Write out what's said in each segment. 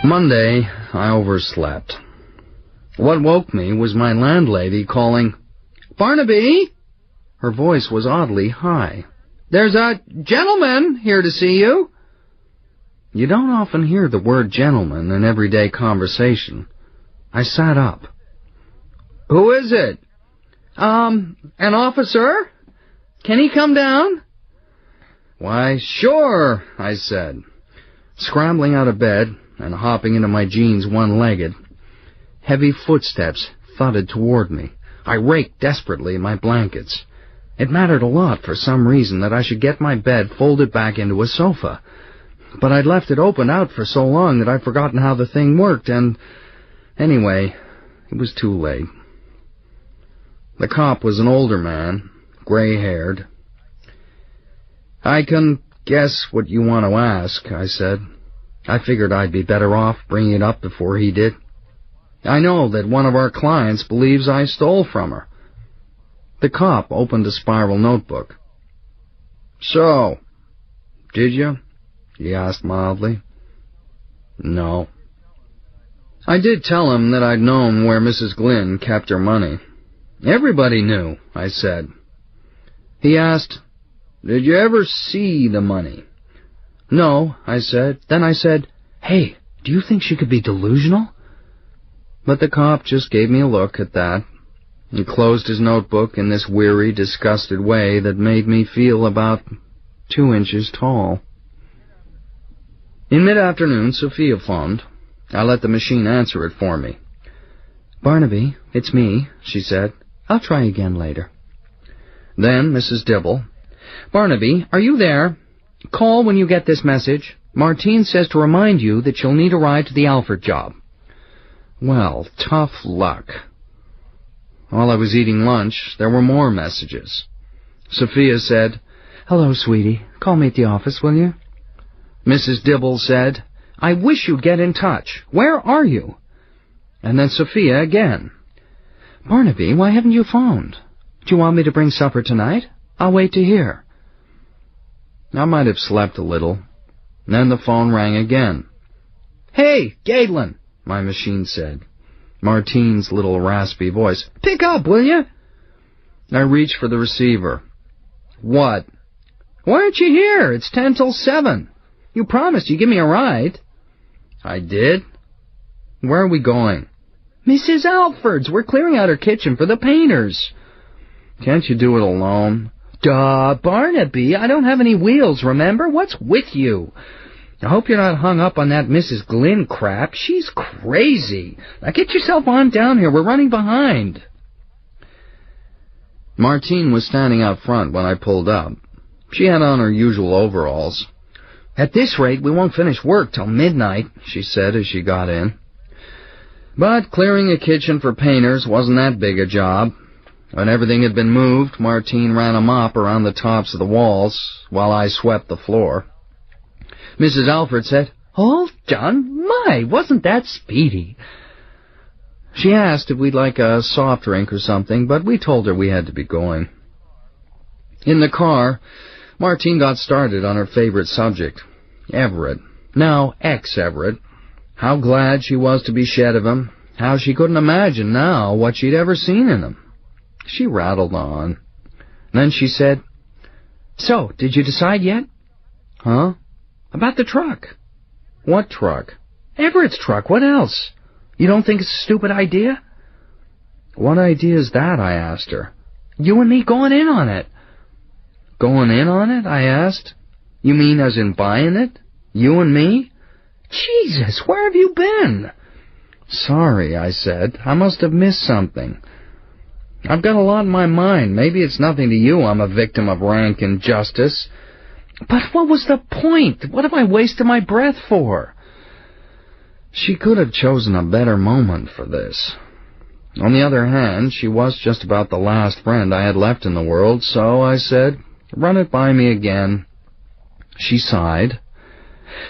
Monday, I overslept. What woke me was my landlady calling, "Barnaby!" Her voice was oddly high. "There's a gentleman here to see you." You don't often hear the word gentleman in everyday conversation. I sat up. "Who is it?" An officer? Can he come down?" "Why, sure," I said, scrambling out of bed and hopping into my jeans one-legged. Heavy footsteps thudded toward me. I raked desperately in my blankets. It mattered a lot for some reason that I should get my bed folded back into a sofa. But I'd left it open out for so long that I'd forgotten how the thing worked, and anyway, it was too late. The cop was an older man, gray-haired. "I can guess what you want to ask," I said. I figured I'd be better off bringing it up before he did. "I know that one of our clients believes I stole from her." The cop opened a spiral notebook. "So, did you?" he asked mildly. "No." I did tell him that I'd known where Mrs. Glynn kept her money. "Everybody knew," I said. He asked, "Did you ever see the money?" "No," I said. Then I said, "Hey, do you think she could be delusional?" But the cop just gave me a look at that. He closed his notebook in this weary, disgusted way that made me feel about 2 inches tall. In mid-afternoon, Sophia phoned. I let the machine answer it for me. "Barnaby, it's me," she said. "I'll try again later." Then Mrs. Dibble. "Barnaby, are you there? Call when you get this message. Martine says to remind you that you'll need a ride to the Alfred job." Well, tough luck. While I was eating lunch, there were more messages. Sophia said, "Hello, sweetie. Call me at the office, will you?" Mrs. Dibble said, "I wish you'd get in touch. Where are you?" And then Sophia again. "Barnaby, why haven't you phoned? Do you want me to bring supper tonight? I'll wait to hear." I might have slept a little. Then the phone rang again. "Hey, Galen," my machine said. Martine's little raspy voice. "Pick up, will you?" I reached for the receiver. "What?" "Why aren't you here? It's 10 till 7. You promised you'd give me a ride." "I did? Where are we going?" "Mrs. Alford's. We're clearing out her kitchen for the painters." "Can't you do it alone?" "Duh, Barnaby, I don't have any wheels, remember? What's with you? I hope you're not hung up on that Mrs. Glynn crap. She's crazy. Now get yourself on down here. We're running behind." Martine was standing out front when I pulled up. She had on her usual overalls. "At this rate, we won't finish work till midnight," she said as she got in. But clearing a kitchen for painters wasn't that big a job. When everything had been moved, Martine ran a mop around the tops of the walls while I swept the floor. Mrs. Alford said, "Oh, John, my, wasn't that speedy?" She asked if we'd like a soft drink or something, but we told her we had to be going. In the car, Martine got started on her favorite subject, Everett. Now, ex-Everett. How glad she was to be shed of him. How she couldn't imagine now what she'd ever seen in him. She rattled on. Then she said, "So, did you decide yet?" "Huh?" "About the truck." "What truck?" "Everett's truck. What else? You don't think it's a stupid idea?" "What idea is that?" I asked her. "You and me going in on it." "Going in on it?" I asked. "You mean as in buying it? You and me?" "Jesus, where have you been?" "Sorry," I said. "I must have missed something. I've got a lot in my mind. Maybe it's nothing to you. I'm a victim of rank injustice." "But what was the point? What have I wasted my breath for?" She could have chosen a better moment for this. On the other hand, she was just about the last friend I had left in the world, so I said, "Run it by me again." She sighed.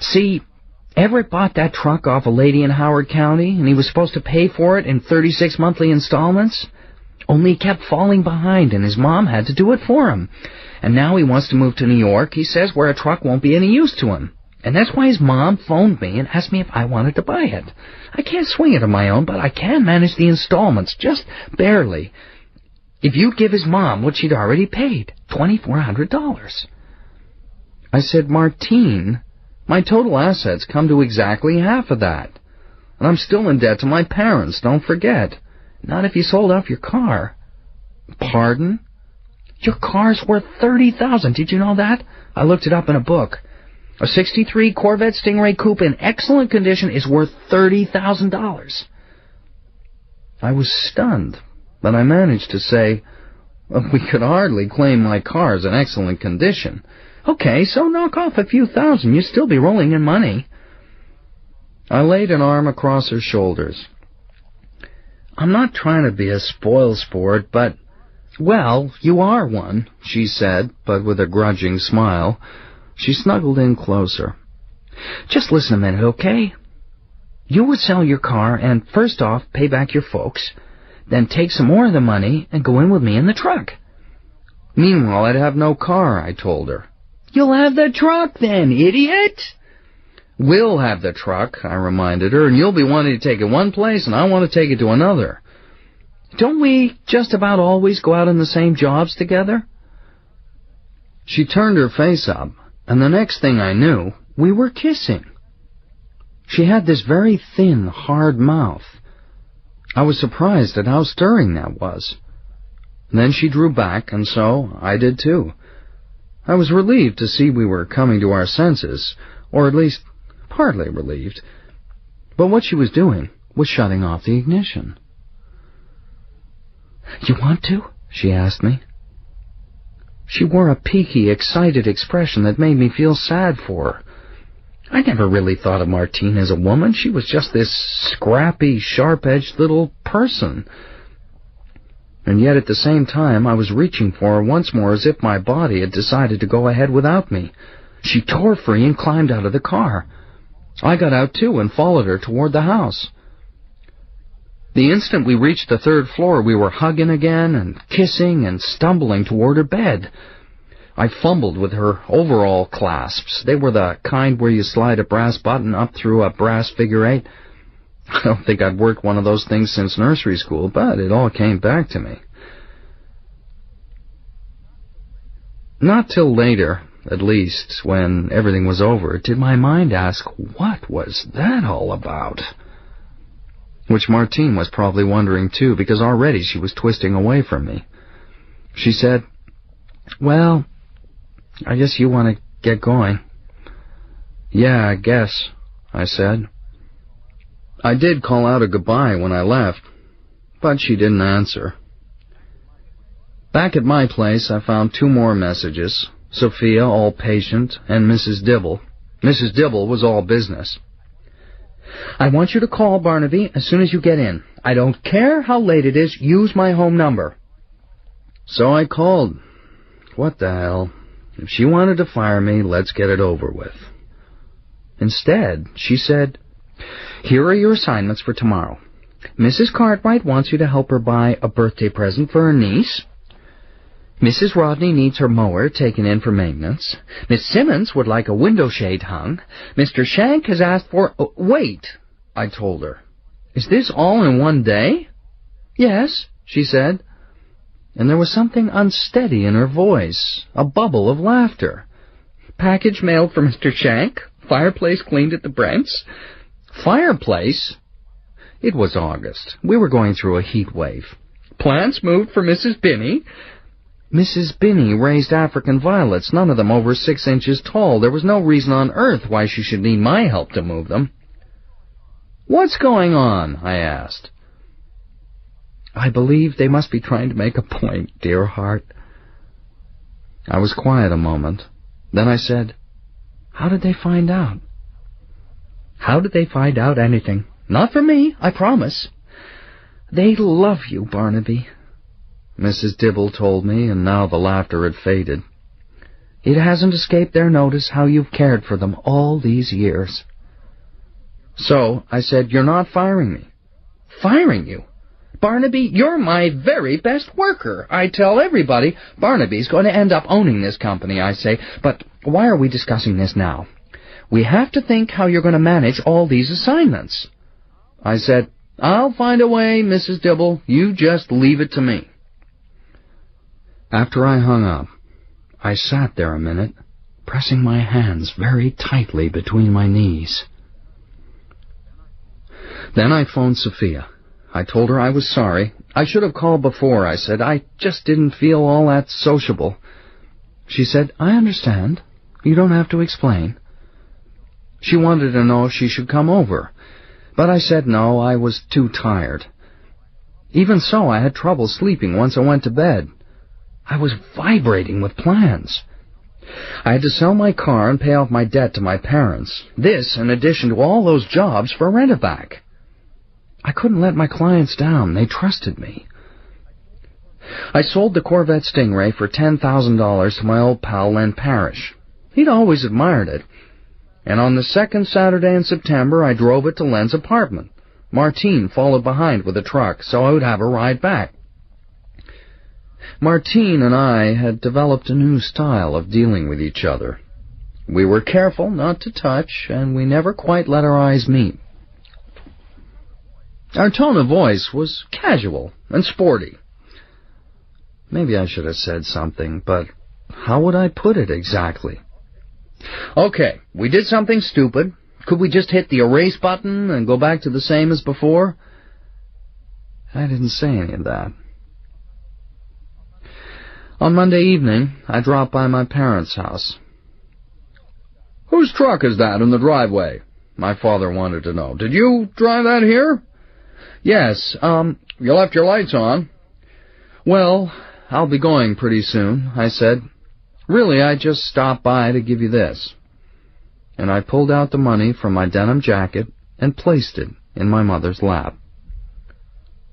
"See, Everett bought that truck off a lady in Howard County, and he was supposed to pay for it in 36 monthly installments. Only he kept falling behind, and his mom had to do it for him. And now he wants to move to New York, he says, where a truck won't be any use to him. And that's why his mom phoned me and asked me if I wanted to buy it. I can't swing it on my own, but I can manage the installments, just barely. If you'd give his mom what she'd already paid, $2,400. I said, Martine, my total assets come to exactly half of that. And I'm still in debt to my parents, don't forget. Not if you sold off your car. Pardon? Your car's worth $30,000. Did you know that? I looked it up in a book. A '63 Corvette Stingray Coupe in excellent condition is worth $30,000. I was stunned, but I managed to say, well, we could hardly claim my car's in excellent condition. Okay, so knock off a few thousand. You'd still be rolling in money. I laid an arm across her shoulders. I'm not trying to be a spoilsport, but, well, you are one, she said, but with a grudging smile. She snuggled in closer. Just listen a minute, okay? You would sell your car and, first off, pay back your folks, then take some more of the money and go in with me in the truck. Meanwhile, I'd have no car, I told her. You'll have the truck then, idiot! We'll have the truck, I reminded her, and you'll be wanting to take it one place, and I want to take it to another. Don't we just about always go out on the same jobs together? She turned her face up, and the next thing I knew, we were kissing. She had this very thin, hard mouth. I was surprised at how stirring that was. Then she drew back, and so I did too. I was relieved to see we were coming to our senses, or at least partly relieved. But what she was doing was shutting off the ignition. You want to? She asked me. She wore a peaky, excited expression that made me feel sad for her. I never really thought of Martine as a woman. She was just this scrappy, sharp-edged little person. And yet at the same time I was reaching for her once more as if my body had decided to go ahead without me. She tore free and climbed out of the car. I got out too and followed her toward the house. The instant we reached the third floor, we were hugging again and kissing and stumbling toward her bed. I fumbled with her overall clasps. They were the kind where you slide a brass button up through a brass figure eight. I don't think I'd worked one of those things since nursery school, but it all came back to me. Not till later, at least, when everything was over, did my mind ask, what was that all about? Which Martine was probably wondering too, because already she was twisting away from me. She said, well, I guess you want to get going. Yeah, I guess, I said. I did call out a goodbye when I left, but she didn't answer. Back at my place, I found two more messages. Sophia, all patient, and Mrs. Dibble. Mrs. Dibble was all business. I want you to call Barnaby as soon as you get in. I don't care how late it is. Use my home number. So I called. What the hell? If she wanted to fire me, let's get it over with. Instead, she said, here are your assignments for tomorrow. Mrs. Cartwright wants you to help her buy a birthday present for her niece. Mrs. Rodney needs her mower taken in for maintenance. Miss Simmons would like a window shade hung. Mr. Shank has asked for... Oh, wait, I told her. Is this all in one day? Yes, she said. And there was something unsteady in her voice, a bubble of laughter. Package mailed for Mr. Shank. Fireplace cleaned at the Brents. Fireplace? It was August. We were going through a heat wave. Plants moved for Mrs. Binney. Mrs. Binney raised African violets, none of them over 6 inches tall. There was no reason on earth why she should need my help to move them. What's going on? I asked. I believe they must be trying to make a point, dear heart. I was quiet a moment. Then I said, how did they find out? How did they find out anything? Not for me, I promise. They love you, Barnaby. Mrs. Dibble told me, and now the laughter had faded. It hasn't escaped their notice how you've cared for them all these years. So, I said, you're not firing me. Firing you? Barnaby, you're my very best worker. I tell everybody Barnaby's going to end up owning this company, I say. But why are we discussing this now? We have to think how you're going to manage all these assignments. I said, I'll find a way, Mrs. Dibble. You just leave it to me. After I hung up, I sat there a minute, pressing my hands very tightly between my knees. Then I phoned Sophia. I told her I was sorry. I should have called before, I said. I just didn't feel all that sociable. She said, I understand. You don't have to explain. She wanted to know if she should come over, but I said no, I was too tired. Even so, I had trouble sleeping once I went to bed. I was vibrating with plans. I had to sell my car and pay off my debt to my parents. This in addition to all those jobs for rent-a-back. I couldn't let my clients down. They trusted me. I sold the Corvette Stingray for $10,000 to my old pal Len Parrish. He'd always admired it. And on the second Saturday in September, I drove it to Len's apartment. Martine followed behind with a truck, so I would have a ride back. Martine and I had developed a new style of dealing with each other. We were careful not to touch, and we never quite let our eyes meet. Our tone of voice was casual and sporty. Maybe I should have said something, but how would I put it exactly? Okay, we did something stupid. Could we just hit the erase button and go back to the same as before? I didn't say any of that. On Monday evening, I dropped by my parents' house. Whose truck is that in the driveway? My father wanted to know. Did you drive that here? Yes, you left your lights on. Well, I'll be going pretty soon, I said. Really, I just stopped by to give you this. And I pulled out the money from my denim jacket and placed it in my mother's lap.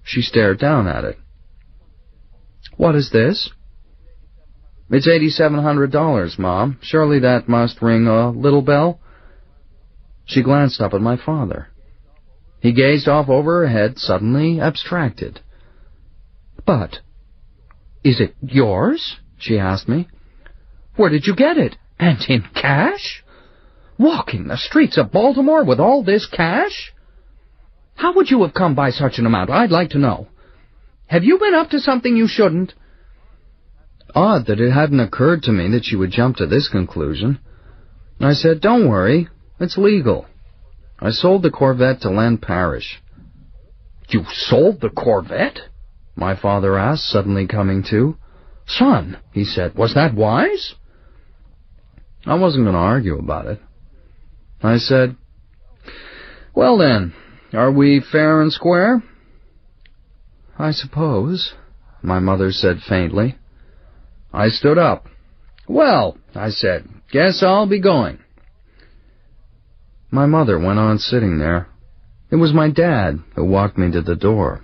She stared down at it. What is this? It's $8,700, Mom. Surely that must ring a little bell? She glanced up at my father. He gazed off over her head, suddenly abstracted. But, is it yours? She asked me. Where did you get it? And in cash? Walking the streets of Baltimore with all this cash? How would you have come by such an amount? I'd like to know. Have you been up to something you shouldn't? Odd that it hadn't occurred to me that she would jump to this conclusion. I said, don't worry, it's legal. I sold the Corvette to Len Parrish. You sold the Corvette? My father asked, suddenly coming to. Son, he said, was that wise? I wasn't going to argue about it. I said, well then, are we fair and square? I suppose, my mother said faintly. I stood up. Well, I said, guess I'll be going. My mother went on sitting there. It was my dad who walked me to the door.